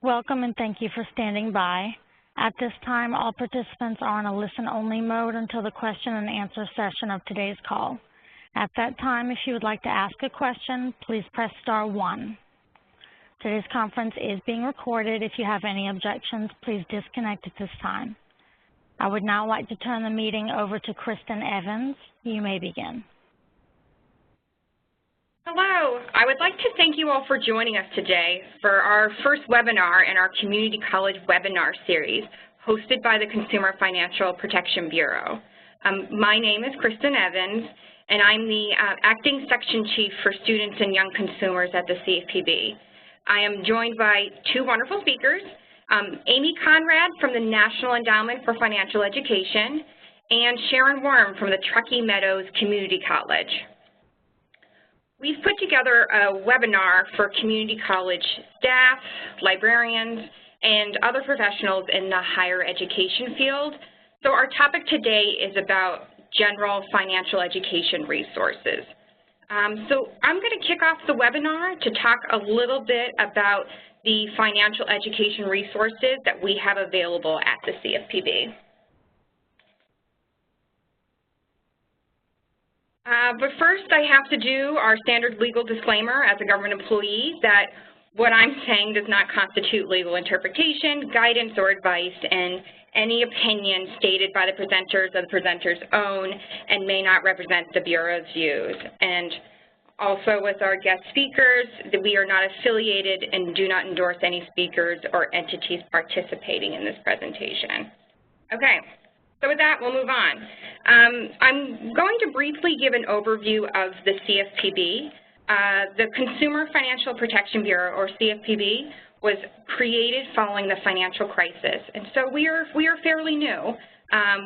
Welcome and thank you for standing by. At this time, all participants are in a listen-only mode until the question and answer session of today's call. At that time, if you would like to ask a question, please press star 1. Today's conference is being recorded. If you have any objections, please disconnect at this time. I would now like to turn the meeting over to Kristen Evans. You may begin. Hello. I would like to thank you all for joining us today for our first webinar in our Community College webinar series hosted by the Consumer Financial Protection Bureau. My name is Kristen Evans, and I'm the Acting Section Chief for Students and Young Consumers at the Cfpb. I am joined by two wonderful speakers, Amy Conrad from the National Endowment for Financial Education and Sharon Worm from the Truckee Meadows Community College. We've put together a webinar for community college staff, librarians, and other professionals in the higher education field. So our topic today is about general financial education resources. So I'm going to kick off the webinar to talk a little bit about the financial education resources that we have available at the CFPB. But first, I have to do our standard legal disclaimer as a government employee that what I'm saying does not constitute legal interpretation, guidance, or advice, and any opinion stated by the presenters or the presenters' own and may not represent the Bureau's views. And also with our guest speakers, that we are not affiliated and do not endorse any speakers or entities participating in this presentation. Okay. So with that, we'll move on. I'm going to briefly give an overview of the CFPB. The Consumer Financial Protection Bureau, or CFPB, was created following the financial crisis. And so we are fairly new.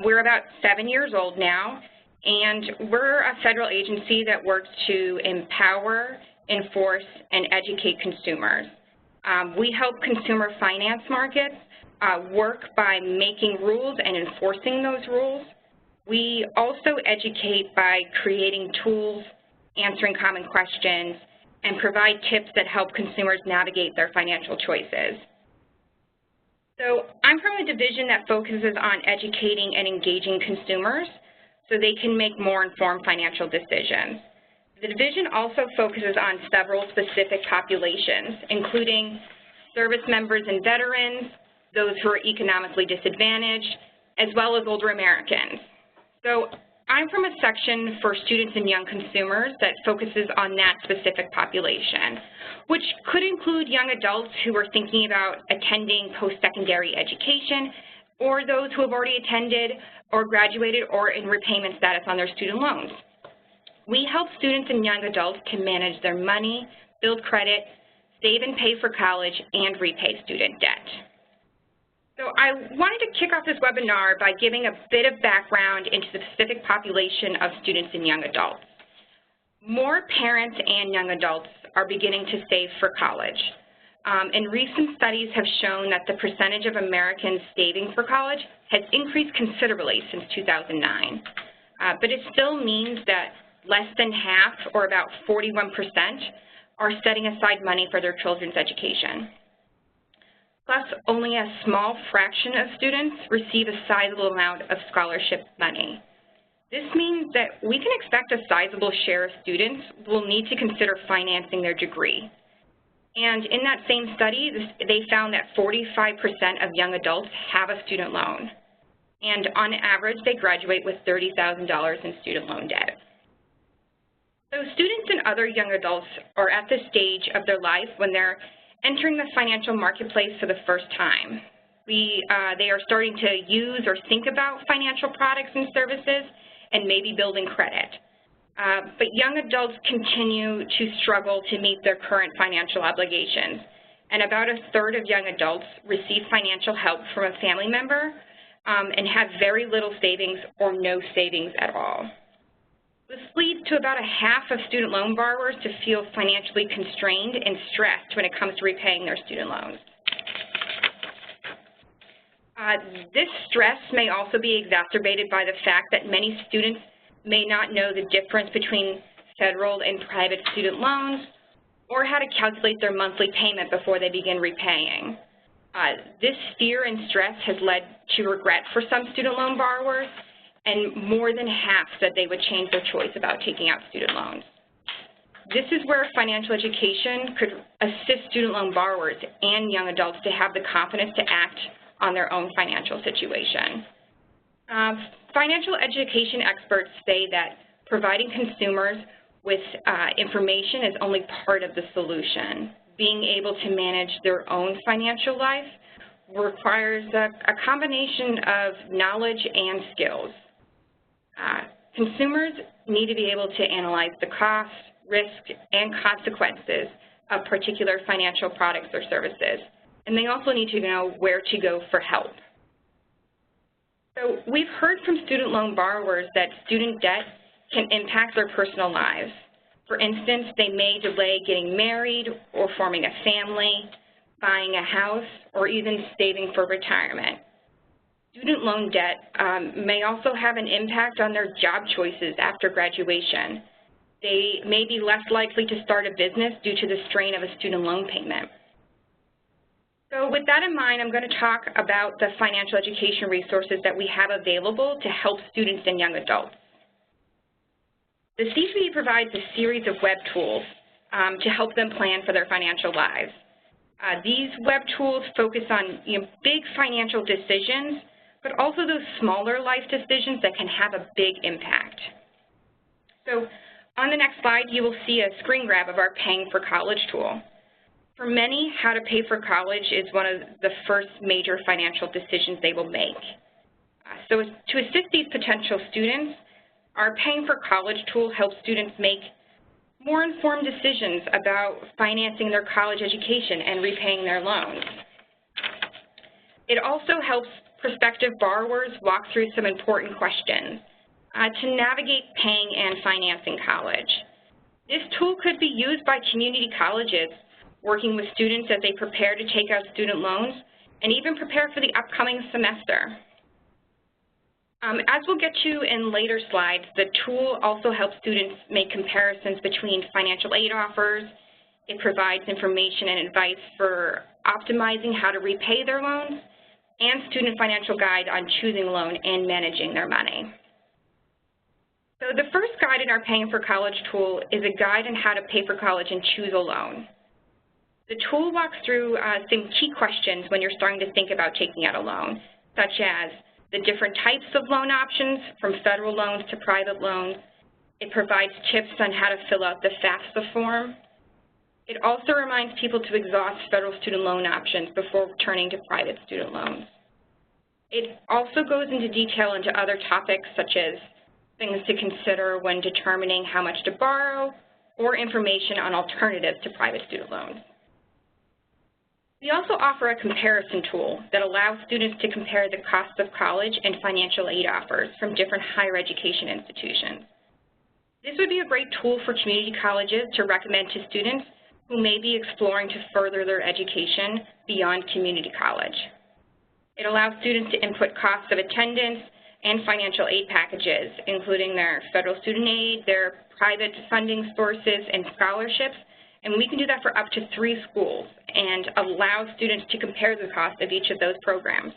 We're about 7 years old now, and we're a federal agency that works to empower, enforce, and educate consumers. We help consumer finance markets work by making rules and enforcing those rules. We also educate by creating tools, answering common questions, and provide tips that help consumers navigate their financial choices. So I'm from a division that focuses on educating and engaging consumers so they can make more informed financial decisions. The division also focuses on several specific populations, including service members and veterans, those who are economically disadvantaged, as well as older Americans. So I'm from a section for students and young consumers that focuses on that specific population, which could include young adults who are thinking about attending post-secondary education, or those who have already attended or graduated or in repayment status on their student loans. We help students and young adults to manage their money, build credit, save and pay for college, and repay student debt. So I wanted to kick off this webinar by giving a bit of background into the specific population of students and young adults. More parents and young adults are beginning to save for college. And recent studies have shown that the percentage of Americans saving for college has increased considerably since 2009. But it still means that less than half, or about 41%, are setting aside money for their children's education. Plus, only a small fraction of students receive a sizable amount of scholarship money. This means that we can expect a sizable share of students will need to consider financing their degree. And in that same study, they found that 45% of young adults have a student loan. And on average, they graduate with $30,000 in student loan debt. So students and other young adults are at the stage of their life when they're entering the financial marketplace for the first time. They are starting to use or think about financial products and services and maybe building credit. But young adults continue to struggle to meet their current financial obligations. And about a third of young adults receive financial help from a family member and have very little savings or no savings at all. This leads to about a half of student loan borrowers to feel financially constrained and stressed when it comes to repaying their student loans. This stress may also be exacerbated by the fact that many students may not know the difference between federal and private student loans or how to calculate their monthly payment before they begin repaying. This fear and stress has led to regret for some student loan borrowers, and more than half said they would change their choice about taking out student loans. This is where financial education could assist student loan borrowers and young adults to have the confidence to act on their own financial situation. Financial education experts say that providing consumers with information is only part of the solution. Being able to manage their own financial life requires a combination of knowledge and skills. Consumers need to be able to analyze the cost, risk, and consequences of particular financial products or services, and they also need to know where to go for help. So we've heard from student loan borrowers that student debt can impact their personal lives. For instance, they may delay getting married or forming a family, buying a house, or even saving for retirement. Student loan debt may also have an impact on their job choices after graduation. They may be less likely to start a business due to the strain of a student loan payment. So with that in mind, I'm going to talk about the financial education resources that we have available to help students and young adults. The Cfpb provides a series of web tools to help them plan for their financial lives. These web tools focus on big financial decisions, but also those smaller life decisions that can have a big impact. So on the next slide, you will see a screen grab of our Paying for College tool. For many, how to pay for college is one of the first major financial decisions they will make. So to assist these potential students, our Paying for College tool helps students make more informed decisions about financing their college education and repaying their loans. It also helps prospective borrowers walk through some important questions to navigate paying and financing college. This tool could be used by community colleges working with students as they prepare to take out student loans and even prepare for the upcoming semester. As we'll get to in later slides, the tool also helps students make comparisons between financial aid offers. It provides information and advice for optimizing how to repay their loans, and student financial guide on choosing a loan and managing their money. So the first guide in our Paying for College tool is a guide on how to pay for college and choose a loan. The tool walks through some key questions when you're starting to think about taking out a loan, such as the different types of loan options from federal loans to private loans. It provides tips on how to fill out the FAFSA form. It also reminds people to exhaust federal student loan options before turning to private student loans. It also goes into detail into other topics such as things to consider when determining how much to borrow or information on alternatives to private student loans. We also offer a comparison tool that allows students to compare the cost of college and financial aid offers from different higher education institutions. This would be a great tool for community colleges to recommend to students who may be exploring to further their education beyond community college. It allows students to input costs of attendance and financial aid packages, including their federal student aid, their private funding sources, and scholarships, and we can do that for up to 3 schools and allow students to compare the cost of each of those programs.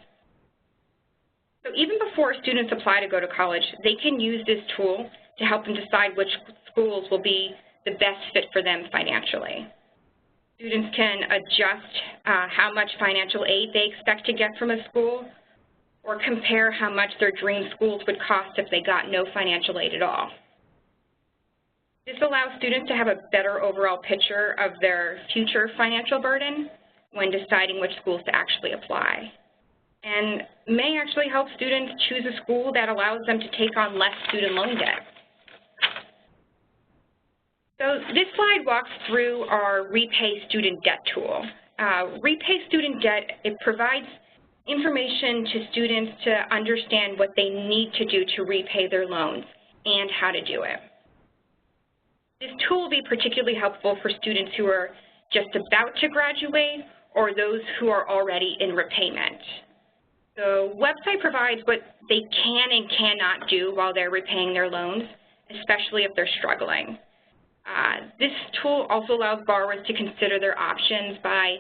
So even before students apply to go to college, they can use this tool to help them decide which schools will be the best fit for them financially. Students can adjust how much financial aid they expect to get from a school, or compare how much their dream schools would cost if they got no financial aid at all. This allows students to have a better overall picture of their future financial burden when deciding which schools to actually apply, and may actually help students choose a school that allows them to take on less student loan debt. So this slide walks through our Repay Student Debt tool. Repay Student Debt, it provides information to students to understand what they need to do to repay their loans and how to do it. This tool will be particularly helpful for students who are just about to graduate or those who are already in repayment. The website provides what they can and cannot do while they're repaying their loans, especially if they're struggling. This tool also allows borrowers to consider their options by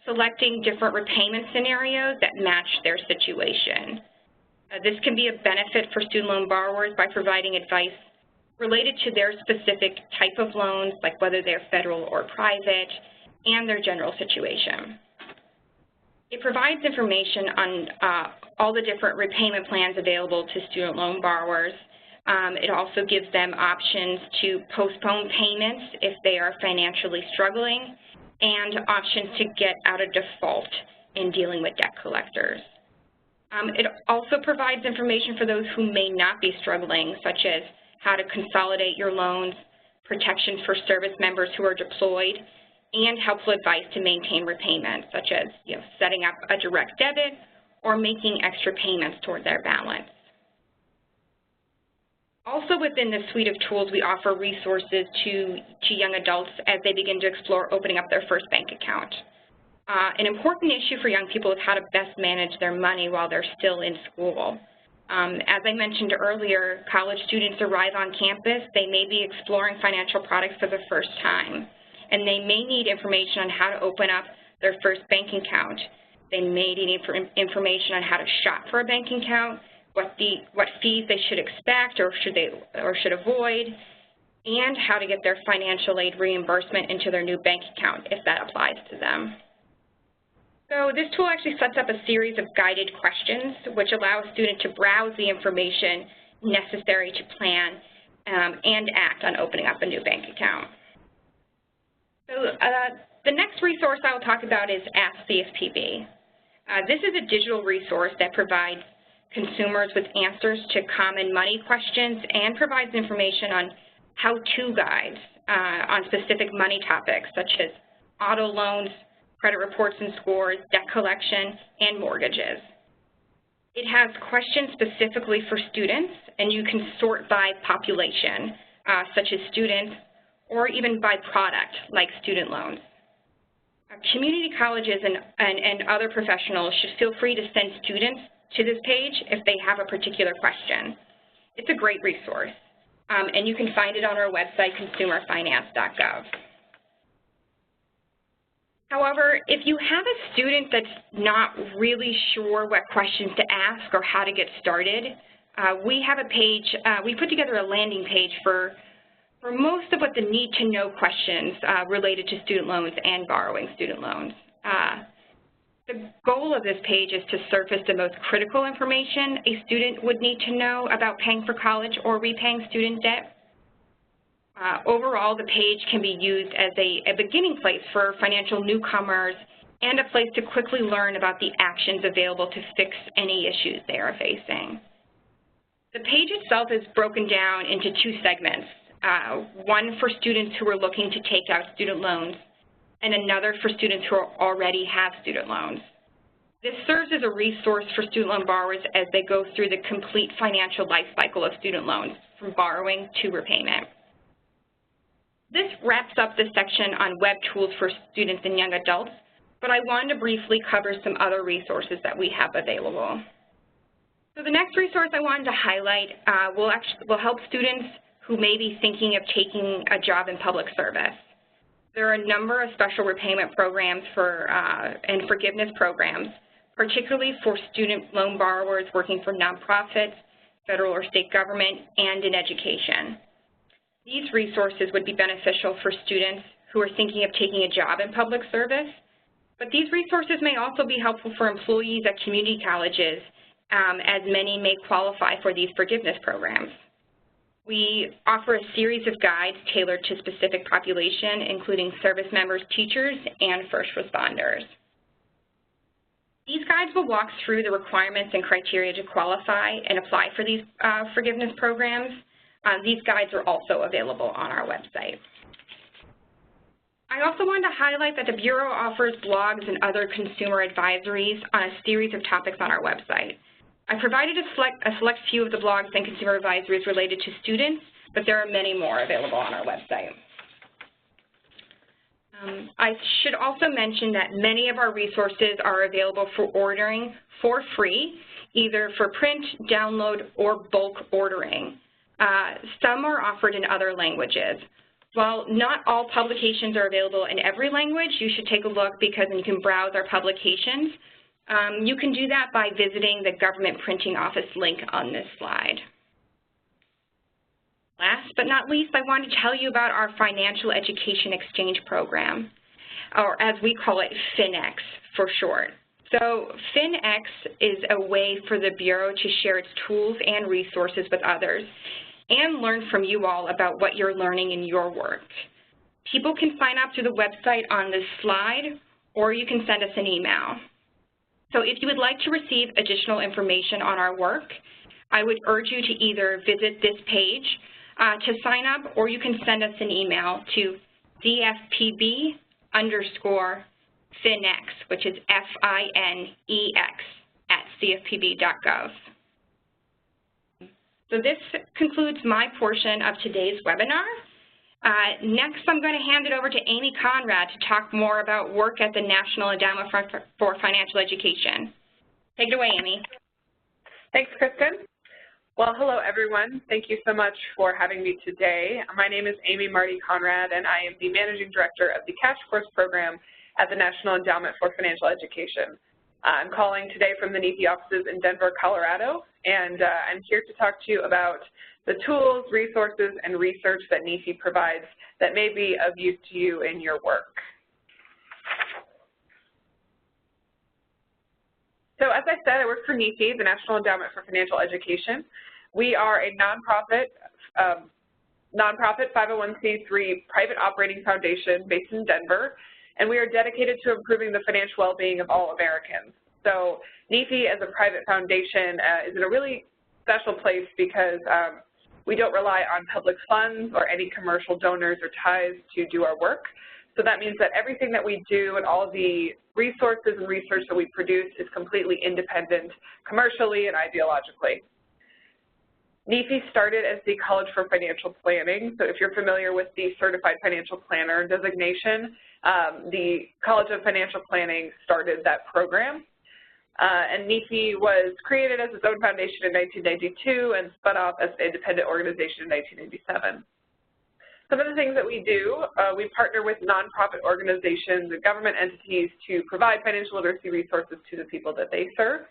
selecting different repayment scenarios that match their situation. This can be a benefit for student loan borrowers by providing advice related to their specific type of loans, like whether they're federal or private, and their general situation. It provides information on all the different repayment plans available to student loan borrowers. It also gives them options to postpone payments if they are financially struggling, and options to get out of default in dealing with debt collectors. It also provides information for those who may not be struggling, such as how to consolidate your loans, protections for service members who are deployed, and helpful advice to maintain repayment, such as setting up a direct debit or making extra payments toward their balance. Also within this suite of tools, we offer resources to young adults as they begin to explore opening up their first bank account. An important issue for young people is how to best manage their money while they're still in school. As I mentioned earlier, college students arrive on campus. They may be exploring financial products for the first time, and they may need information on how to open up their first bank account. They may need information on how to shop for a bank account, what fees they should expect or should avoid, and how to get their financial aid reimbursement into their new bank account if that applies to them. So this tool actually sets up a series of guided questions which allow a student to browse the information necessary to plan and act on opening up a new bank account. So the next resource I will talk about is Ask Cfpb. This is a digital resource that provides consumers with answers to common money questions and provides information on how-to guides on specific money topics such as auto loans, credit reports and scores, debt collection, and mortgages. It has questions specifically for students, and you can sort by population, such as students, or even by product, like student loans. Community colleges and other professionals should feel free to send students to this page if they have a particular question. It's a great resource, and you can find it on our website, consumerfinance.gov. However, if you have a student that's not really sure what questions to ask or how to get started, we have a page, we put together a landing page for most of what the need-to-know questions related to student loans and borrowing student loans. The goal of this page is to surface the most critical information a student would need to know about paying for college or repaying student debt. Overall, the page can be used as a beginning place for financial newcomers and a place to quickly learn about the actions available to fix any issues they are facing. The page itself is broken down into two segments, one for students who are looking to take out student loans and another for students who already have student loans. This serves as a resource for student loan borrowers as they go through the complete financial life cycle of student loans, from borrowing to repayment. This wraps up this section on web tools for students and young adults, but I wanted to briefly cover some other resources that we have available. So the next resource I wanted to highlight will help students who may be thinking of taking a job in public service. There are a number of special repayment programs and forgiveness programs, particularly for student loan borrowers working for nonprofits, federal or state government, and in education. These resources would be beneficial for students who are thinking of taking a job in public service, but these resources may also be helpful for employees at community colleges, as many may qualify for these forgiveness programs. We offer a series of guides tailored to specific population, including service members, teachers, and first responders. These guides will walk through the requirements and criteria to qualify and apply for these forgiveness programs. These guides are also available on our website. I also want to highlight that the Bureau offers blogs and other consumer advisories on a series of topics on our website. I provided a select few of the blogs and consumer advisories related to students, but there are many more available on our website. I should also mention that many of our resources are available for ordering for free, either for print, download, or bulk ordering. Some are offered in other languages. While not all publications are available in every language, you should take a look because then you can browse our publications. You can do that by visiting the Government Printing Office link on this slide. Last but not least, I want to tell you about our Financial Education Exchange Program, or as we call it, FinEx for short. So FinEx is a way for the Bureau to share its tools and resources with others and learn from you all about what you're learning in your work. People can sign up through the website on this slide, or you can send us an email. So if you would like to receive additional information on our work, I would urge you to either visit this page to sign up, or you can send us an email to cfpb_FinEx, which is FINEX @cfpb.gov. So this concludes my portion of today's webinar. Next, I'm going to hand it over to Amy Conrad to talk more about work at the National Endowment for Financial Education. Take it away, Amy. Thanks, Kristen. Well, hello, everyone. Thank you so much for having me today. My name is Amy Marty Conrad, and I am the Managing Director of the Cash Course Program at the National Endowment for Financial Education. I'm calling today from the NEFI offices in Denver, Colorado, and I'm here to talk to you about the tools, resources, and research that NEFI provides that may be of use to you in your work. So as I said, I work for NEFI, the National Endowment for Financial Education. We are a nonprofit 501c3 private operating foundation based in Denver, and we are dedicated to improving the financial well-being of all Americans. So NEFI as a private foundation is in a really special place because we don't rely on public funds or any commercial donors or ties to do our work. So that means that everything that we do and all the resources and research that we produce is completely independent commercially and ideologically. NEFI started as the College for Financial Planning. So if you're familiar with the Certified Financial Planner designation, the College of Financial Planning started that program. And NEFI was created as its own foundation in 1992 and spun off as an independent organization in 1987. Some of the things that we do, we partner with nonprofit organizations and government entities to provide financial literacy resources to the people that they serve.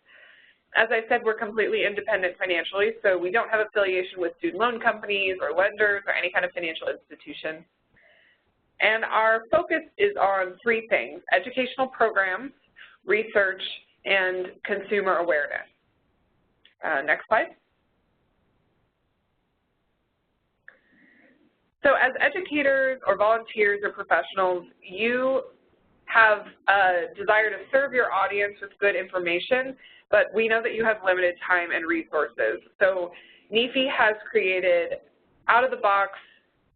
As I said, we're completely independent financially, so we don't have affiliation with student loan companies or lenders or any kind of financial institution. And our focus is on three things: educational programs, research, and consumer awareness. Next slide. So as educators or volunteers or professionals, you have a desire to serve your audience with good information, but we know that you have limited time and resources. So NEFI has created out-of-the-box,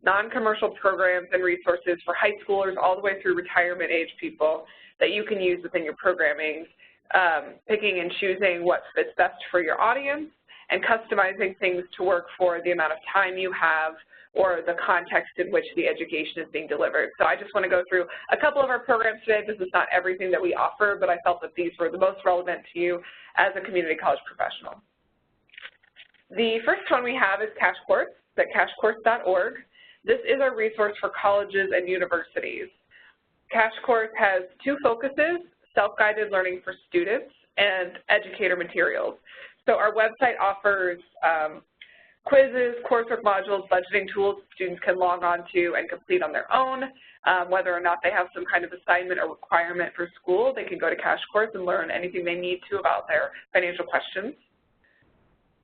non-commercial programs and resources for high schoolers all the way through retirement age people that you can use within your programming, picking and choosing what fits best for your audience and customizing things to work for the amount of time you have or the context in which the education is being delivered. So I just want to go through a couple of our programs today. This is not everything that we offer, but I felt that these were the most relevant to you as a community college professional. The first one we have is Cash Course at cashcourse.org. This is a resource for colleges and universities. Cash Course has two focuses: self-guided learning for students and educator materials. So our website offers quizzes, coursework modules, budgeting tools students can log on to and complete on their own. Whether or not they have some kind of assignment or requirement for school, they can go to Cash Course and learn anything they need to about their financial questions.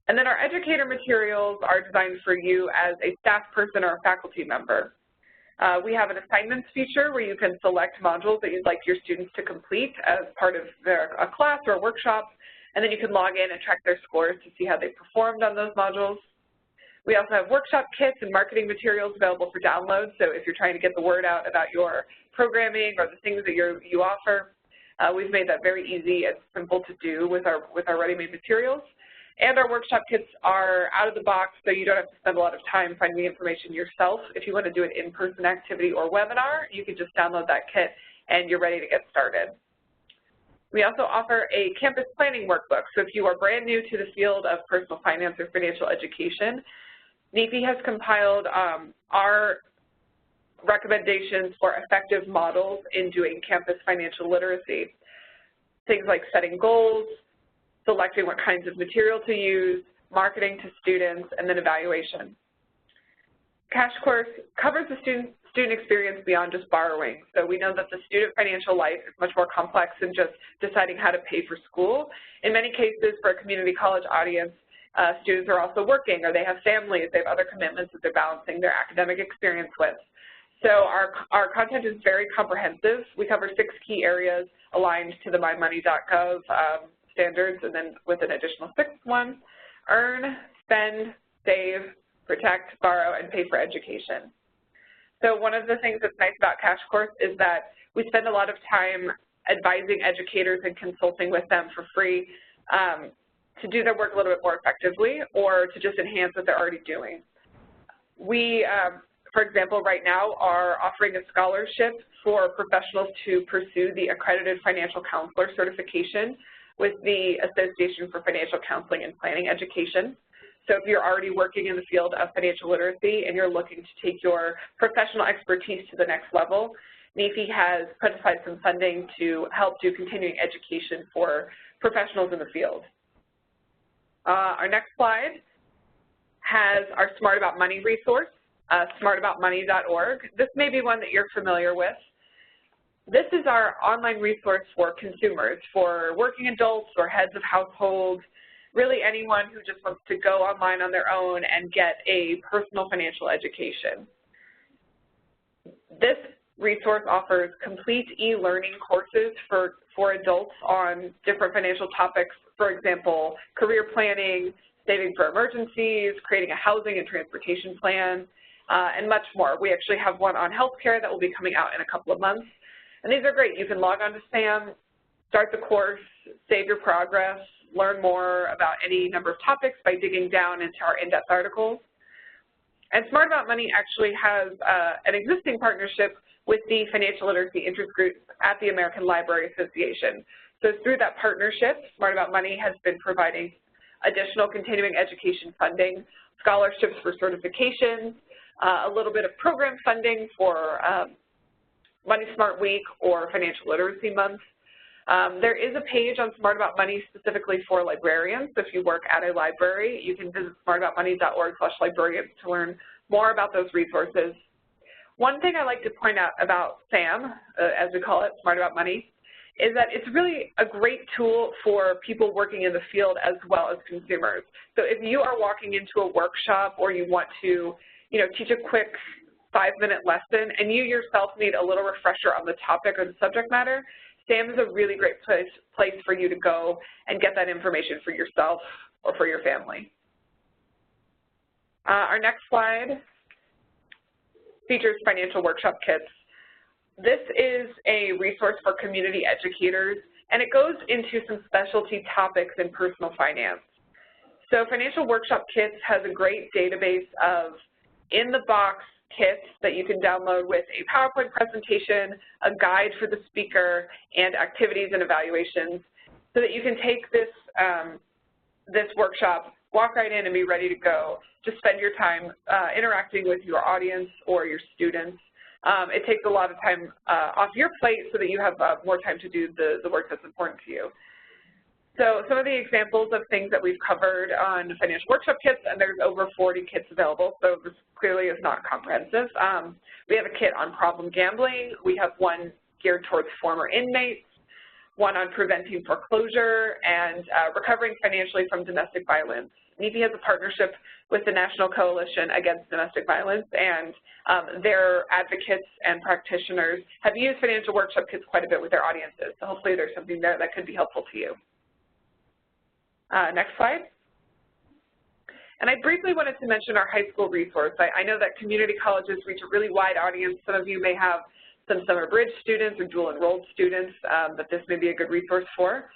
And then our educator materials are designed for you as a staff person or a faculty member. We have an assignments feature where you can select modules that you'd like your students to complete as part of a class or a workshop, and then you can log in and track their scores to see how they performed on those modules. We also have workshop kits and marketing materials available for download, so if you're trying to get the word out about your programming or the things that you offer, we've made that very easy and simple to do with our ready-made materials. And our workshop kits are out of the box, so you don't have to spend a lot of time finding the information yourself. If you want to do an in-person activity or webinar, you can just download that kit and you're ready to get started. We also offer a campus planning workbook. So if you are brand new to the field of personal finance or financial education, NEFI has compiled our recommendations for effective models in doing campus financial literacy. Things like setting goals, selecting what kinds of material to use, marketing to students, and then evaluation. Cash Course covers the student experience beyond just borrowing. So we know that the student financial life is much more complex than just deciding how to pay for school. In many cases, for a community college audience, students are also working, or they have families, they have other commitments that they're balancing their academic experience with. So our content is very comprehensive. We cover 6 key areas aligned to the mymoney.gov standards, and then with an additional 6th one: earn, spend, save, protect, borrow, and pay for education. So one of the things that's nice about Cash Course is that we spend a lot of time advising educators and consulting with them for free to do their work a little bit more effectively, or to just enhance what they're already doing. We, for example, right now are offering a scholarship for professionals to pursue the Accredited Financial Counselor certification with the Association for Financial Counseling and Planning Education. So if you're already working in the field of financial literacy and you're looking to take your professional expertise to the next level, NAEFI has put aside some funding to help do continuing education for professionals in the field. Our next slide has our Smart About Money resource, smartaboutmoney.org. This may be one that you're familiar with. This is our online resource for consumers, for working adults or heads of households, really anyone who just wants to go online on their own and get a personal financial education. This resource offers complete e-learning courses for adults on different financial topics, for example, career planning, saving for emergencies, creating a housing and transportation plan, and much more. We actually have one on healthcare that will be coming out in a couple of months. And these are great. You can log on to SAM, start the course, save your progress, learn more about any number of topics by digging down into our in-depth articles. And Smart About Money actually has an existing partnership with the Financial Literacy Interest Group at the American Library Association. So through that partnership, Smart About Money has been providing additional continuing education funding, scholarships for certifications, a little bit of program funding for Money Smart Week or Financial Literacy Month. There is a page on Smart About Money specifically for librarians. So if you work at a library, you can visit smartaboutmoney.org/librarians to learn more about those resources. One thing I like to point out about SAM, as we call it, Smart About Money, is that it's really a great tool for people working in the field as well as consumers. So if you are walking into a workshop or you want to, teach a quick 5-minute lesson and you yourself need a little refresher on the topic or the subject matter, SAM is a really great place for you to go and get that information for yourself or for your family. Our next slide features financial workshop kits. This is a resource for community educators, and it goes into some specialty topics in personal finance. So Financial Workshop Kits has a great database of in-the-box kits that you can download with a PowerPoint presentation, a guide for the speaker, and activities and evaluations so that you can take this, this workshop, walk right in and be ready to go. Just spend your time interacting with your audience or your students. It takes a lot of time off your plate so that you have more time to do the work that's important to you. So some of the examples of things that we've covered on financial workshop kits, and there's over 40 kits available, so this clearly is not comprehensive. We have a kit on problem gambling. We have one geared towards former inmates, one on preventing foreclosure, and recovering financially from domestic violence. NAEFI has a partnership with the National Coalition Against Domestic Violence, and their advocates and practitioners have used financial workshop kits quite a bit with their audiences, so hopefully there's something there that could be helpful to you. Next slide. And I briefly wanted to mention our high school resource. I know that community colleges reach a really wide audience. Some of you may have some summer bridge students or dual enrolled students that this may be a good resource for.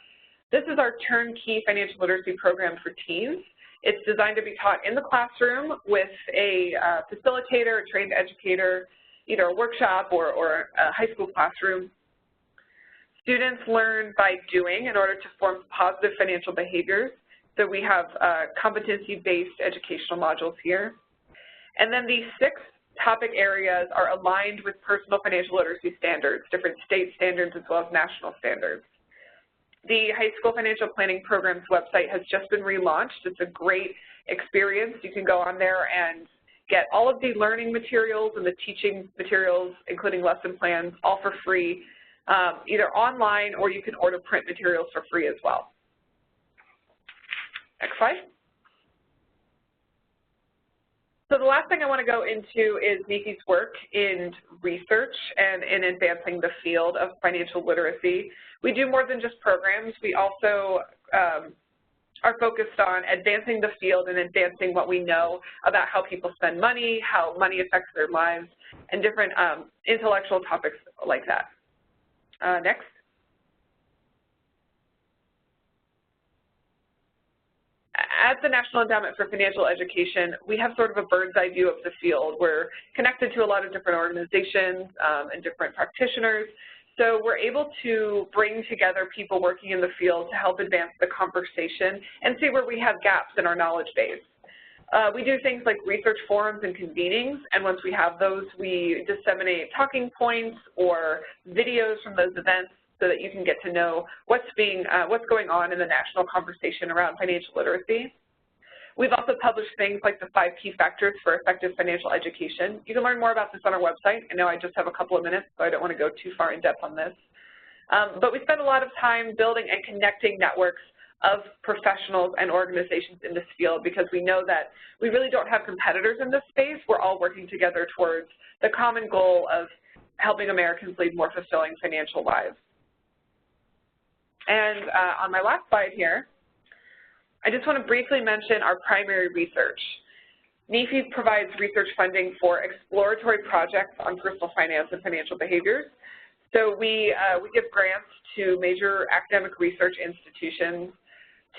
This is our turnkey financial literacy program for teens. It's designed to be taught in the classroom with a facilitator, a trained educator, either a workshop or a high school classroom. Students learn by doing in order to form positive financial behaviors. So we have competency-based educational modules here. And then the 6 topic areas are aligned with personal financial literacy standards, different state standards as well as national standards. The High School Financial Planning Programs website has just been relaunched. It's a great experience. You can go on there and get all of the learning materials and the teaching materials, including lesson plans, all for free, either online or you can order print materials for free as well. Next slide. So the last thing I want to go into is NEFI's work in research and in advancing the field of financial literacy. We do more than just programs. We also are focused on advancing the field and advancing what we know about how people spend money, how money affects their lives, and different intellectual topics like that. Next. At the National Endowment for Financial Education, we have sort of a bird's eye view of the field. We're connected to a lot of different organizations and different practitioners. So we're able to bring together people working in the field to help advance the conversation and see where we have gaps in our knowledge base. We do things like research forums and convenings, and once we have those, we disseminate talking points or videos from those events so that you can get to know what's going on in the national conversation around financial literacy. We've also published things like the 5 key factors for effective financial education. You can learn more about this on our website. I know I just have a couple of minutes, so I don't want to go too far in depth on this. But we spend a lot of time building and connecting networks of professionals and organizations in this field because we know that we really don't have competitors in this space. We're all working together towards the common goal of helping Americans lead more fulfilling financial lives. And on my last slide here, I just want to briefly mention our primary research. NEFI provides research funding for exploratory projects on personal finance and financial behaviors. So we give grants to major academic research institutions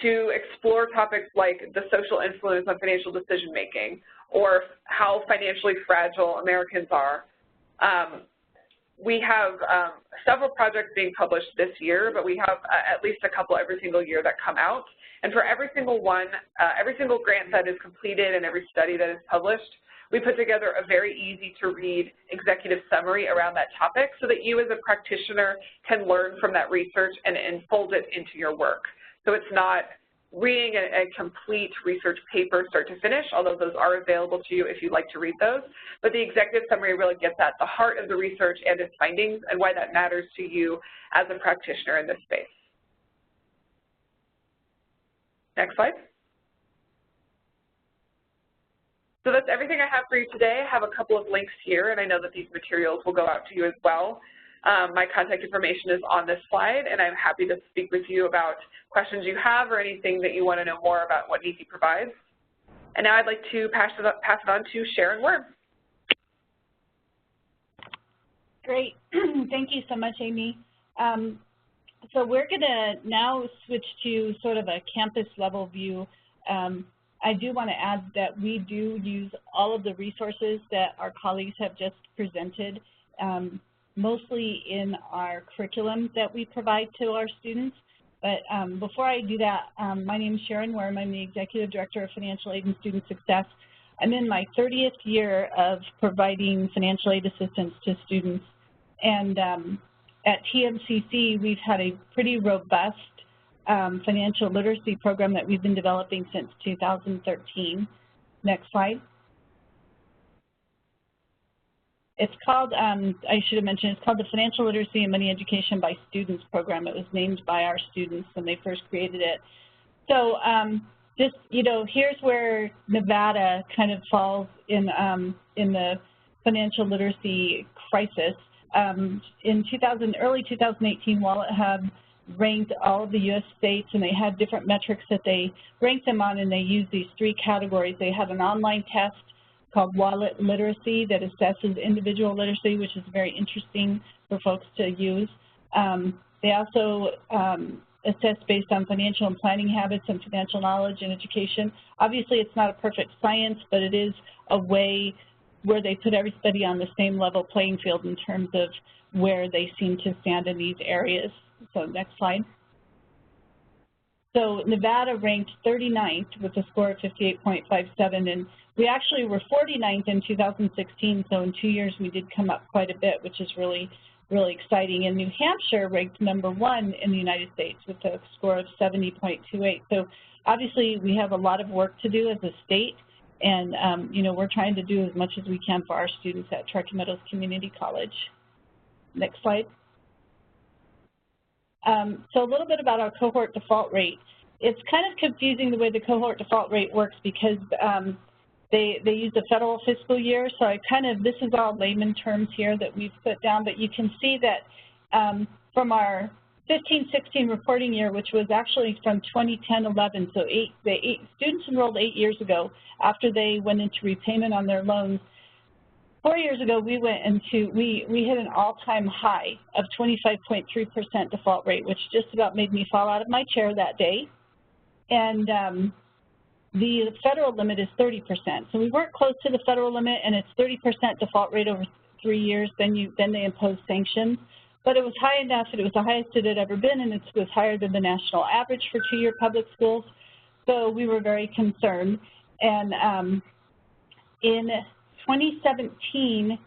to explore topics like the social influence on financial decision-making or how financially fragile Americans are. We have several projects being published this year, but we have at least a couple every single year that come out. And for every single one, every single grant that is completed and every study that is published, we put together a very easy-to-read executive summary around that topic so that you as a practitioner can learn from that research and fold it into your work. So it's not reading a complete research paper start to finish, although those are available to you if you'd like to read those. But the executive summary really gets at the heart of the research and its findings and why that matters to you as a practitioner in this space. Next slide. So that's everything I have for you today. I have a couple of links here, and I know that these materials will go out to you as well. My contact information is on this slide, and I'm happy to speak with you about questions you have or anything that you want to know more about what NEFI provides. And now I'd like to pass it on to Sharon Worm. Great. Thank you so much, Amy. So we're going to now switch to sort of a campus level view. I do want to add that we do use all of the resources that our colleagues have just presented, mostly in our curriculum that we provide to our students. But before I do that, my name is Sharon Worm. I'm the Executive Director of Financial Aid and Student Success. I'm in my 30th year of providing financial aid assistance to students. And at TMCC, we've had a pretty robust financial literacy program that we've been developing since 2013. Next slide. It's called, I should have mentioned, it's called the Financial Literacy and Money Education by Students program. It was named by our students when they first created it. So just, you know, here's where Nevada kind of falls in the financial literacy crisis. In early 2018, Wallet had ranked all of the U.S. states, and they had different metrics that they ranked them on, and they used these 3 categories. They had an online test called Wallet Literacy that assesses individual literacy, which is very interesting for folks to use. They also assess based on financial and planning habits and financial knowledge and education. Obviously, it's not a perfect science, but it is a way where they put everybody on the same level playing field in terms of where they seem to stand in these areas. So next slide. So Nevada ranked 39th with a score of 58.57, and we actually were 49th in 2016, so in 2 years we did come up quite a bit, which is really, really exciting. And New Hampshire ranked #1 in the United States with a score of 70.28. So obviously we have a lot of work to do as a state, and you know, we're trying to do as much as we can for our students at Truckee Meadows Community College. Next slide. So a little bit about our cohort default rate. It's kind of confusing the way the cohort default rate works because they use the federal fiscal year. So this is all layman terms here that we've put down, but you can see that from our 15-16 reporting year, which was actually from 2010-11, so students enrolled 8 years ago after they went into repayment on their loans. 4 years ago, we hit an all-time high of 25.3% default rate, which just about made me fall out of my chair that day. And the federal limit is 30%. So we weren't close to the federal limit, and it's 30% default rate over 3 years. Then they impose sanctions. But it was high enough, and it was the highest it had ever been, and it was higher than the national average for two-year public schools. So we were very concerned. And in 2017-18,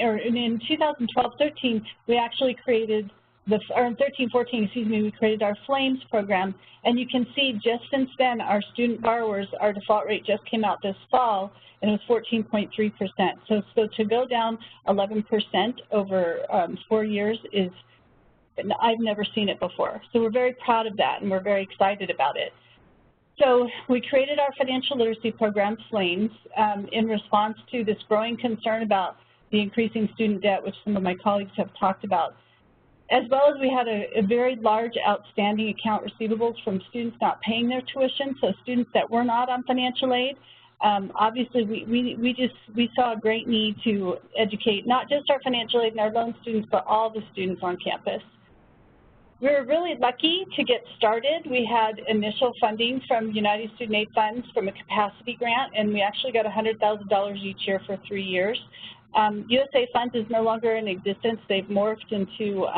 or in 2012-13, we actually created or in 13-14, excuse me, we created our Flames program, and you can see just since then, our student borrowers, our default rate just came out this fall, and it was 14.3%. So to go down 11% over 4 years is, I've never seen it before. So we're very proud of that, and we're very excited about it. So we created our financial literacy program, Flames, in response to this growing concern about the increasing student debt, which some of my colleagues have talked about. As well as we had a very large outstanding account receivables from students not paying their tuition, so students that were not on financial aid. Obviously, we saw a great need to educate not just our financial aid and our loan students, but all the students on campus. We were really lucky to get started. We had initial funding from United Student Aid Funds from a capacity grant, and we actually got $100,000 each year for 3 years. USA Funds is no longer in existence. They've morphed into,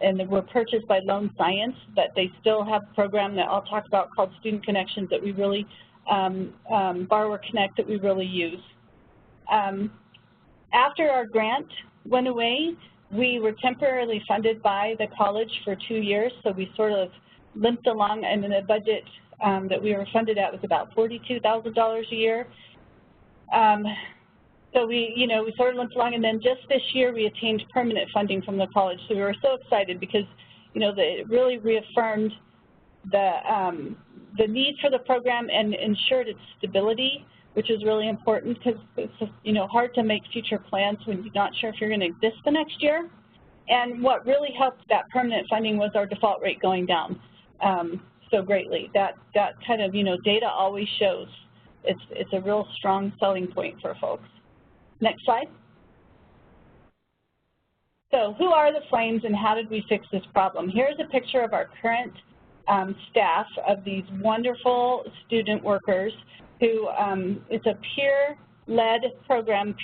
and were purchased by Loan Science, but they still have a program that I'll talk about called Student Connections that we really, Borrower Connect, that we really use. After our grant went away, we were temporarily funded by the college for 2 years, so we sort of limped along, and the budget that we were funded at was about $42,000 a year. So we sort of limped along, and then just this year we attained permanent funding from the college. So we were so excited because, it really reaffirmed the need for the program and ensured its stability, which is really important because it's, hard to make future plans when you're not sure if you're going to exist the next year. And what really helped that permanent funding was our default rate going down so greatly. That kind of, data always shows it's a real strong selling point for folks. Next slide. So who are the Flames and how did we fix this problem? Here's a picture of our current staff of these wonderful student workers who, it's a peer-led program,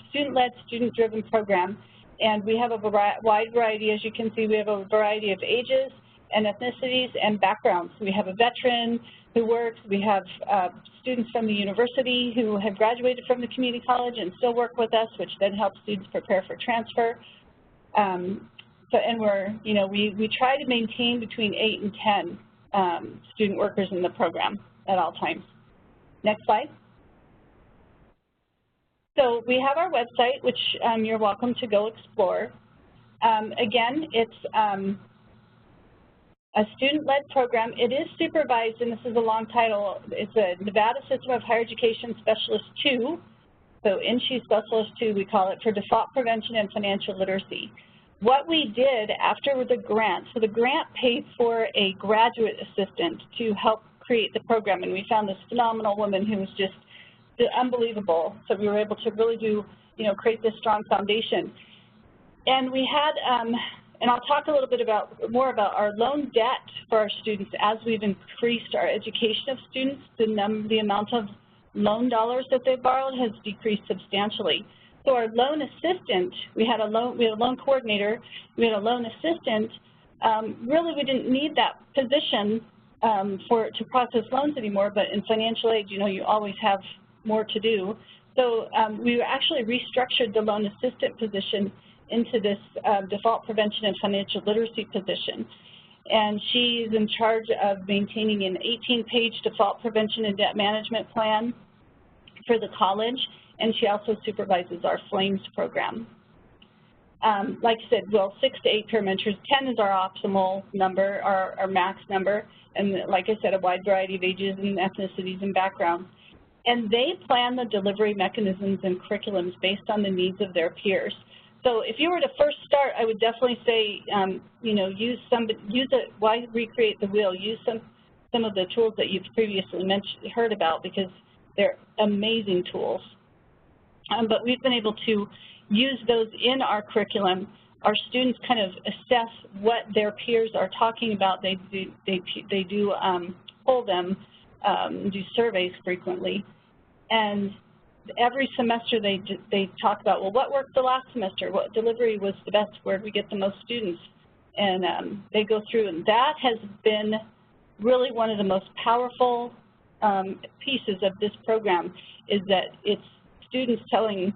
student-led, student-driven program, and we have a wide variety, as you can see, we have a variety of ages and ethnicities and backgrounds. We have a veteran who works, we have students from the university who have graduated from the community college and still work with us, which then helps students prepare for transfer. And we try to maintain between 8 and 10 student workers in the program at all times. Next slide. So we have our website, which you're welcome to go explore. Again, it's a student-led program. It is supervised, and this is a long title. It's a Nevada System of Higher Education Specialist 2, so NSHE Specialist 2, we call it, for default prevention and financial literacy. What we did after the grant, so the grant paid for a graduate assistant to help create the program, and we found this phenomenal woman who was just unbelievable. So we were able to really create this strong foundation. And we had, and I'll talk a little bit more about our loan debt for our students as we've increased our education of students. The amount of loan dollars that they've borrowed has decreased substantially. So our loan assistant, we had a loan coordinator, we had a loan assistant. Really, we didn't need that position to process loans anymore, but in financial aid, you know, you always have more to do. So we actually restructured the loan assistant position into this default prevention and financial literacy position. And she's in charge of maintaining an 18-page default prevention and debt management plan for the college, and she also supervises our FLAMES program. Like I said, well, 6 to 8 peer mentors, 10 is our optimal number, our max number, and like I said, a wide variety of ages and ethnicities and backgrounds. And they plan the delivery mechanisms and curriculums based on the needs of their peers. So if you were to first start, I would definitely say, you know, why recreate the wheel? Use some of the tools that you've previously heard about, because they're amazing tools. But we've been able to use those in our curriculum. Our students kind of assess what their peers are talking about. They do poll them, do surveys frequently, and every semester they talk about, well, what worked the last semester? What delivery was the best? Where did we get the most students? And they go through, and that has been really one of the most powerful pieces of this program, is that it's students telling,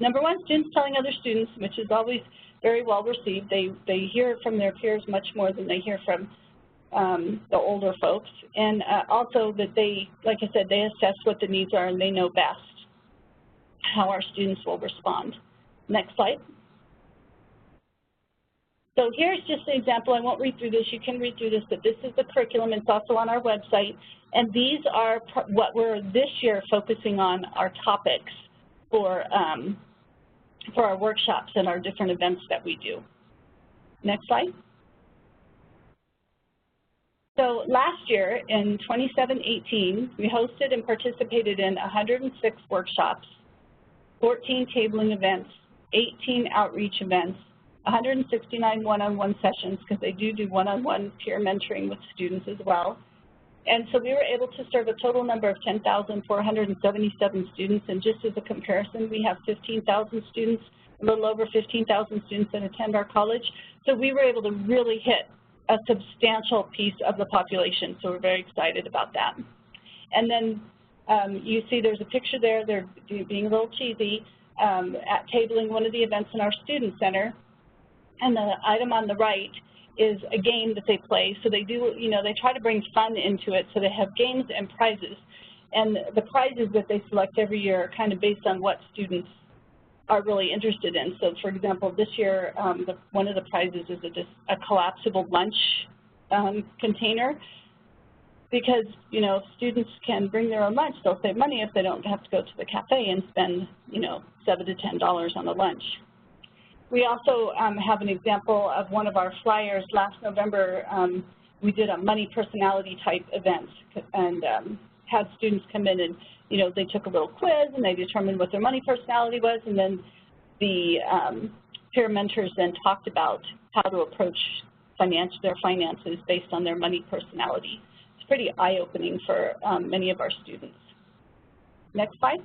number one, students telling other students, which is always very well received. They hear from their peers much more than they hear from the older folks. And also that they, like I said, they assess what the needs are, and they know best how our students will respond. Next slide. So here's just an example. I won't read through this. You can read through this, but this is the curriculum. It's also on our website. And these are what we're this year focusing on, our topics for our workshops and our different events that we do. Next slide. So last year, in 27-18, we hosted and participated in 106 workshops, 14 tabling events, 18 outreach events, 169 one-on-one sessions, because they do one-on-one peer mentoring with students as well. And so we were able to serve a total number of 10,477 students, and just as a comparison, we have 15,000 students, a little over 15,000 students that attend our college. So we were able to really hit a substantial piece of the population, so we're very excited about that. And then you see there's a picture there, they're being a little cheesy, at tabling one of the events in our student center, and the item on the right is a game that they play. So they do, you know, they try to bring fun into it, so they have games and prizes. And the prizes that they select every year are kind of based on what students are really interested in. So for example, this year, one of the prizes is a collapsible lunch container, because, you know, students can bring their own lunch. They'll save money if they don't have to go to the cafe and spend, you know, $7 to $10 on a lunch. We also have an example of one of our flyers. Last November, we did a money personality type event, and had students come in and, you know, they took a little quiz and they determined what their money personality was, and then the peer mentors then talked about how to approach their finances based on their money personality. It's pretty eye-opening for many of our students. Next slide.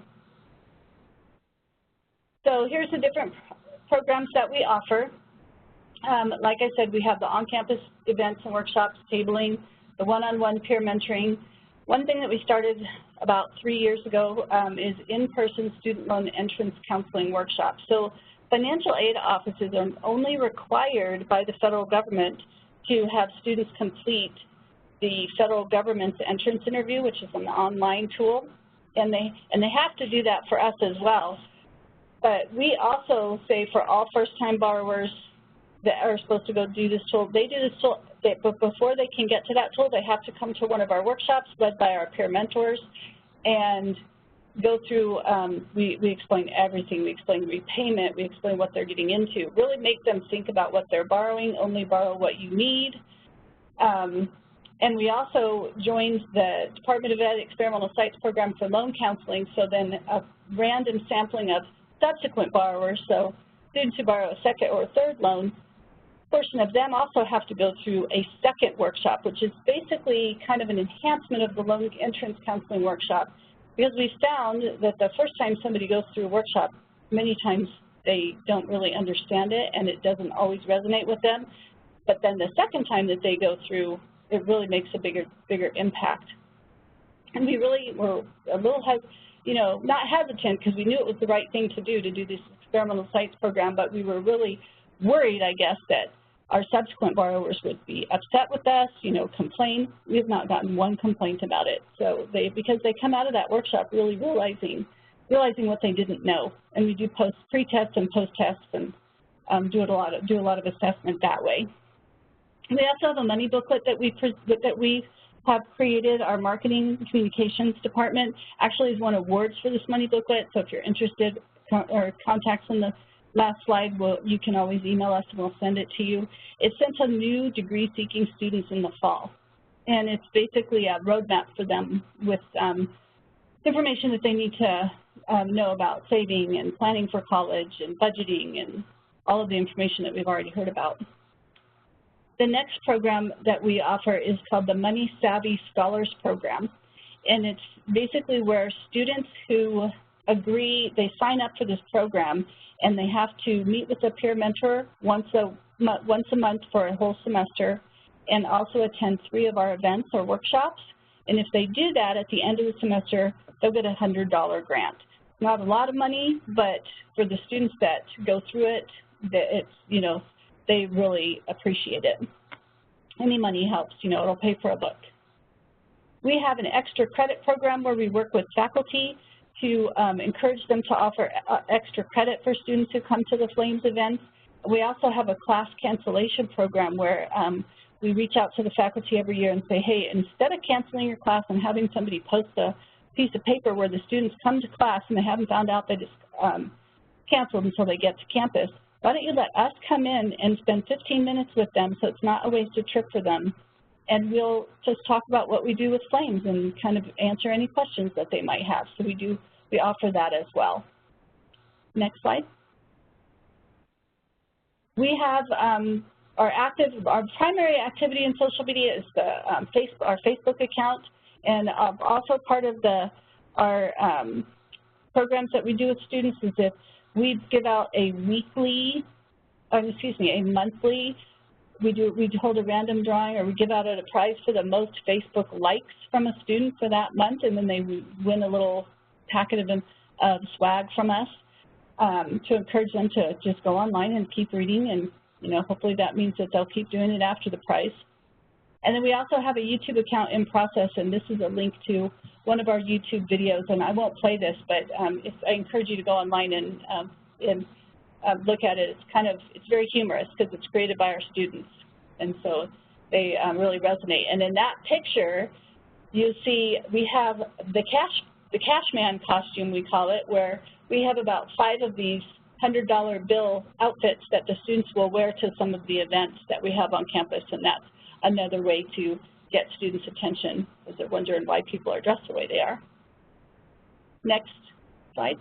So here's the different programs that we offer. Like I said, we have the on-campus events and workshops, tabling, the one-on-one peer mentoring. One thing that we started about 3 years ago is in-person student loan entrance counseling workshops. So financial aid offices are only required by the federal government to have students complete the federal government's entrance interview, which is an online tool, and they have to do that for us as well. But we also say for all first-time borrowers that are supposed to go do this tool, they do this tool, but before they can get to that tool, they have to come to one of our workshops led by our peer mentors and go through, we explain everything. We explain repayment, we explain what they're getting into, really make them think about what they're borrowing, only borrow what you need. And we also joined the Department of Ed Experimental Sites Program for loan counseling, so then a random sampling of subsequent borrowers, so students who borrow a second or a third loan, a portion of them also have to go through a second workshop, which is basically kind of an enhancement of the loan entrance counseling workshop, because we found that the first time somebody goes through a workshop, many times they don't really understand it and it doesn't always resonate with them. But then the second time that they go through it really makes a bigger impact. And we really were a little, not hesitant because we knew it was the right thing to do this experimental sites program, but we were really worried, I guess, that our subsequent borrowers would be upset with us, complain. We have not gotten one complaint about it. So because they come out of that workshop really realizing what they didn't know. And we do pre-tests and post-tests and do a lot of assessment that way. We also have a money booklet that we have created. Our marketing communications department actually has won awards for this money booklet. So if you're interested, or contacts in the last slide, you can always email us and we'll send it to you. It's sent to new degree-seeking students in the fall. And it's basically a roadmap for them with information that they need to know about saving and planning for college and budgeting and all of the information that we've already heard about. The next program that we offer is called the Money Savvy Scholars Program. And it's basically where students who agree, they sign up for this program and they have to meet with a peer mentor once a month for a whole semester and also attend 3 of our events or workshops. And if they do that at the end of the semester, they'll get a $100 grant. Not a lot of money, but for the students that go through it, they really appreciate it. Any money helps, it'll pay for a book. We have an extra credit program where we work with faculty to encourage them to offer extra credit for students who come to the Flames events. We also have a class cancellation program where we reach out to the faculty every year and say, hey, instead of canceling your class and having somebody post a piece of paper where the students come to class and they haven't found out that it's canceled until they get to campus, why don't you let us come in and spend 15 minutes with them so it's not a wasted trip for them, and we'll just talk about what we do with Flames and kind of answer any questions that they might have. So we offer that as well. Next slide. We have our primary activity in social media is our Facebook account, and also part of our programs that we do with students is that we give out a monthly, we hold a random drawing, or we give out a prize for the most Facebook likes from a student for that month, and then they win a little packet of swag from us to encourage them to just go online and keep reading, and hopefully that means that they'll keep doing it after the prize. And then we also have a YouTube account in process, and this is a link to one of our YouTube videos, and I won't play this, but I encourage you to go online and look at it. It's very humorous because it's created by our students, and so they really resonate. And in that picture, you see we have the cash man costume, we call it, where we have about 5 of these $100 bill outfits that the students will wear to some of the events that we have on campus, and that's another way to get students' attention because they're wondering why people are dressed the way they are. Next slide.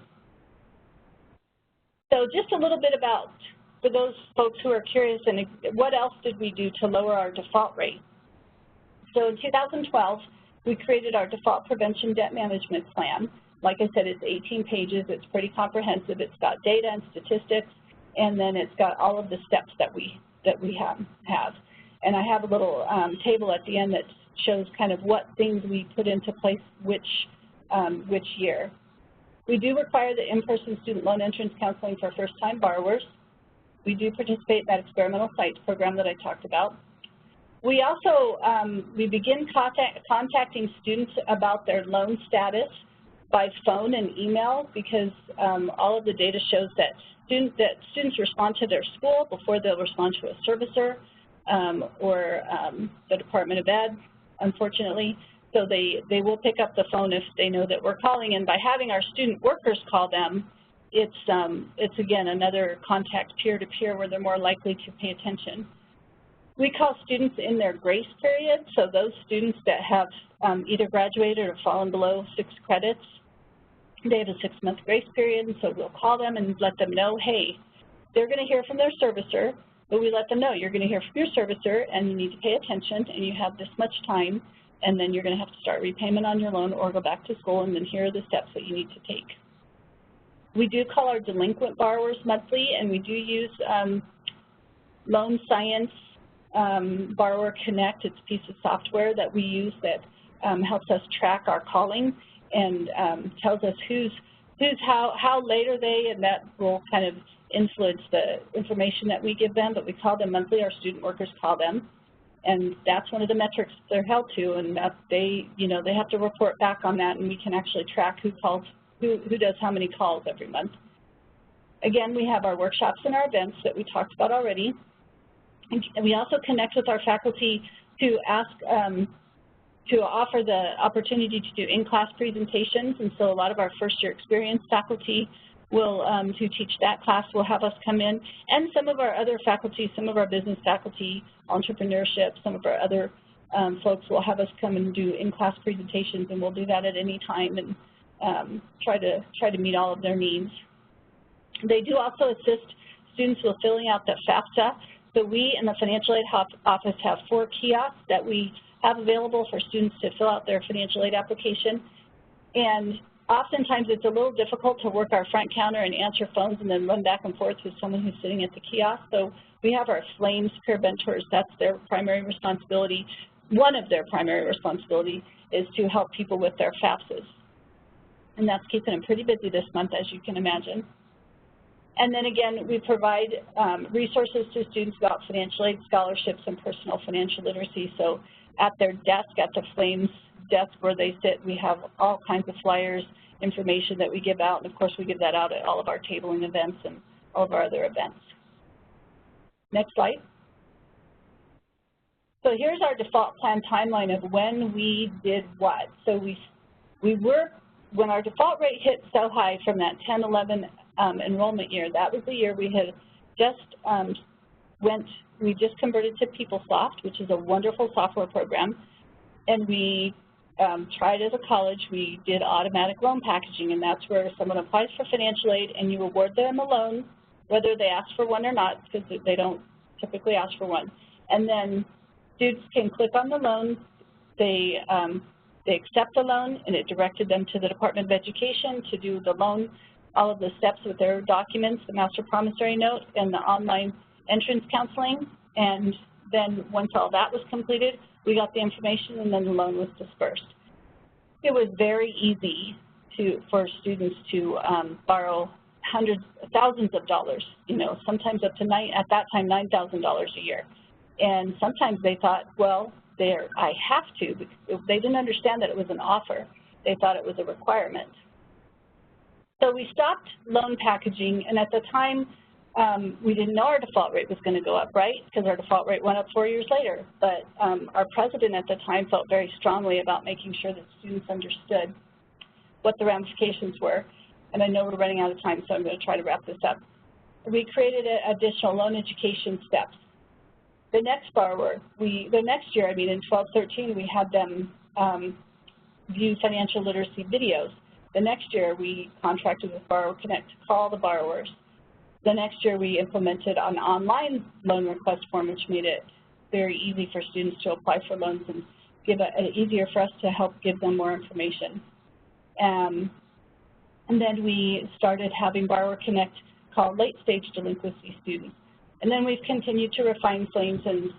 So just a little bit about, for those folks who are curious, and what else did we do to lower our default rate? So in 2012, we created our Default Prevention Debt Management Plan. Like I said, it's 18 pages. It's pretty comprehensive. It's got data and statistics, and then it's got all of the steps that we have. And I have a little table at the end that shows kind of what things we put into place which year. We do require the in-person student loan entrance counseling for first-time borrowers. We do participate in that experimental sites program that I talked about. We also, we begin contacting students about their loan status by phone and email because all of the data shows that students respond to their school before they'll respond to a servicer or the Department of Ed, unfortunately. So they will pick up the phone if they know that we're calling, and by having our student workers call them, it's again another contact peer-to-peer where they're more likely to pay attention. We call students in their grace period, so those students that have either graduated or fallen below 6 credits, they have a 6-month grace period, and so we'll call them and let them know, hey, they're going to hear from their servicer, but we let them know you're going to hear from your servicer and you need to pay attention and you have this much time, and then you're going to have to start repayment on your loan or go back to school, and then here are the steps that you need to take. We do call our delinquent borrowers monthly, and we do use loan science Borrower Connect. It's a piece of software that we use that helps us track our calling and tells us how late are they, and that will kind of influence the information that we give them, but we call them monthly. Our student workers call them, and that's one of the metrics they're held to, and that they have to report back on that, and we can actually track who does how many calls every month. Again, we have our workshops and our events that we talked about already, and we also connect with our faculty to ask to offer the opportunity to do in-class presentations, and so a lot of our first-year experience faculty will, who teach that class, will have us come in, and some of our other faculty, some of our business faculty, entrepreneurship, some of our other folks will have us come and do in-class presentations, and we'll do that at any time and try to meet all of their needs. They do also assist students with filling out the FAFSA. So we in the Financial Aid Office have 4 kiosks that we have available for students to fill out their financial aid application. And oftentimes it's a little difficult to work our front counter and answer phones and then run back and forth with someone who's sitting at the kiosk. So we have our Flames peer mentors. That's their primary responsibility. One of their primary responsibility is to help people with their FAFSAs. And that's keeping them pretty busy this month, as you can imagine. And then again, we provide resources to students about financial aid, scholarships, and personal financial literacy. So at their desk, at the Flames desk where they sit, we have all kinds of flyers, information that we give out, and of course we give that out at all of our tabling events and all of our other events. Next slide. So here's our default plan timeline of when we did what. So when our default rate hit so high from that 10-11 enrollment year, that was the year we had just we just converted to PeopleSoft, which is a wonderful software program, and we tried as a college, we did automatic loan packaging, and that's where someone applies for financial aid and you award them a loan, whether they ask for one or not, because they don't typically ask for one. And then students can click on the loan, they accept the loan, and it directed them to the Department of Education to do the loan, all of the steps with their documents, the master promissory note, and the online entrance counseling. And then once all that was completed, we got the information, and then the loan was dispersed. It was very easy for students to borrow thousands of dollars, sometimes up to at that time $9,000 a year. And sometimes they thought, well, I have to, because they didn't understand that it was an offer. They thought it was a requirement. So we stopped loan packaging, and at the time, we didn't know our default rate was going to go up, right? Because our default rate went up 4 years later. But our president at the time felt very strongly about making sure that students understood what the ramifications were. And I know we're running out of time, so I'm going to try to wrap this up. We created additional loan education steps. The next borrower, the next year, in 12-13, we had them view financial literacy videos. The next year, we contracted with Borrower Connect to call the borrowers. The next year, we implemented an online loan request form, which made it very easy for students to apply for loans and easier for us to help give them more information. And then we started having Borrower Connect call late-stage delinquency students. And then we've continued to refine Flames and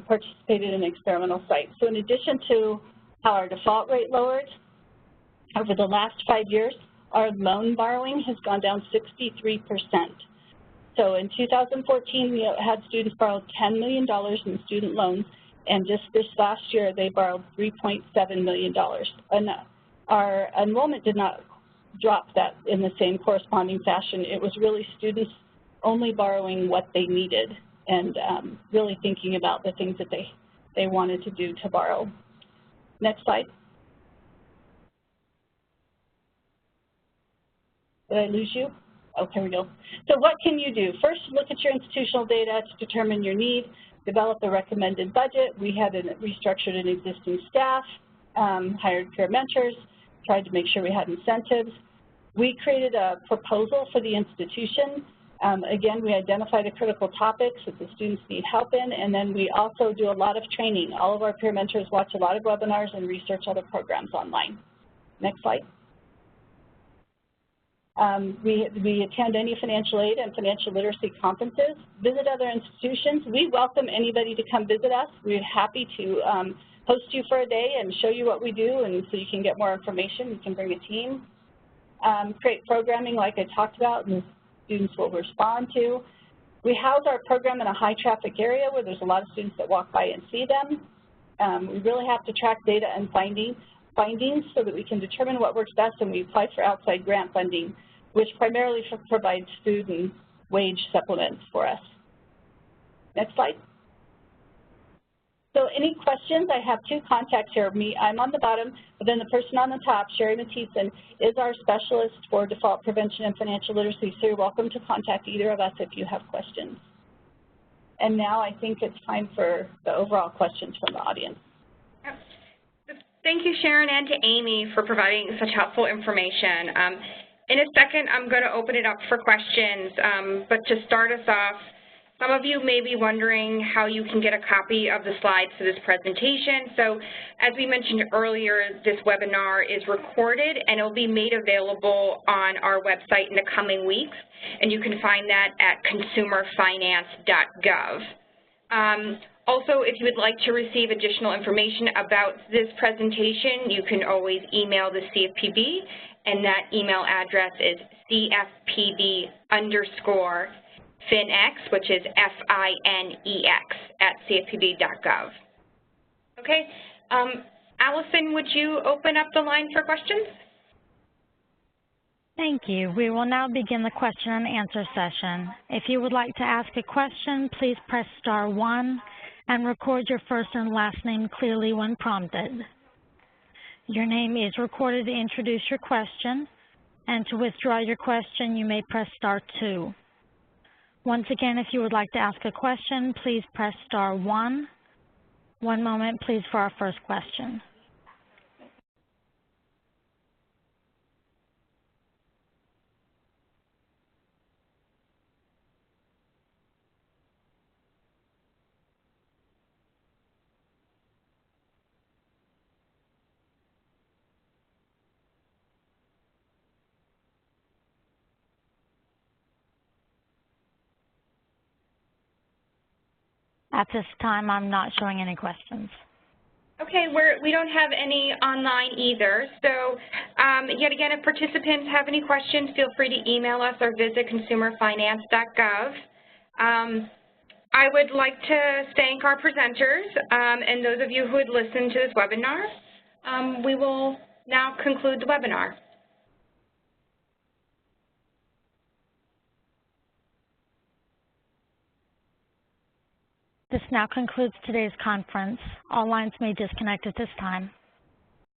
participated in experimental sites. So in addition to how our default rate lowered, over the last 5 years, our loan borrowing has gone down 63%. So in 2014, we had students borrow $10 million in student loans, and just this last year, they borrowed $3.7 million. And our enrollment did not drop that in the same corresponding fashion. It was really students only borrowing what they needed and really thinking about the things that they wanted to do to borrow. Next slide. Did I lose you? Oh, here we go. So what can you do? First, look at your institutional data to determine your need, develop a recommended budget. We had restructured an existing staff, hired peer mentors, tried to make sure we had incentives. We created a proposal for the institution. Again, we identified the critical topics that the students need help in, and then we also do a lot of training. All of our peer mentors watch a lot of webinars and research other programs online. Next slide. We attend any financial aid and financial literacy conferences, visit other institutions. We welcome anybody to come visit us. We're happy to host you for a day and show you what we do, and so you can get more information. You can bring a team. Create programming like I talked about, and students will respond to. We house our program in a high traffic area where there's a lot of students that walk by and see them. We really have to track data and findings so that we can determine what works best, and we apply for outside grant funding, which primarily provides food and wage supplements for us. Next slide. So any questions? I have two contacts here. I'm on the bottom, but then the person on the top, Sherry Mathieson, is our specialist for default prevention and financial literacy, so you're welcome to contact either of us if you have questions. And now I think it's time for the overall questions from the audience. Thank you, Sharon, and to Amy for providing such helpful information. In a second, I'm going to open it up for questions, but to start us off, some of you may be wondering how you can get a copy of the slides for this presentation. So as we mentioned earlier, this webinar is recorded and it will be made available on our website in the coming weeks, and you can find that at consumerfinance.gov. Also, if you would like to receive additional information about this presentation, you can always email the CFPB, and that email address is CFPB_FinX, which is FINEX @cfpb.gov. Okay, Allison, would you open up the line for questions? Thank you. We will now begin the question and answer session. If you would like to ask a question, please press *1 and record your first and last name clearly when prompted. Your name is recorded to introduce your question, and to withdraw your question, you may press *2. Once again, if you would like to ask a question, please press *1. One moment, please, for our first question. At this time, I'm not showing any questions. Okay, we don't have any online either. So yet again, if participants have any questions, feel free to email us or visit consumerfinance.gov. I would like to thank our presenters and those of you who had listened to this webinar. We will now conclude the webinar. This now concludes today's conference. All lines may disconnect at this time.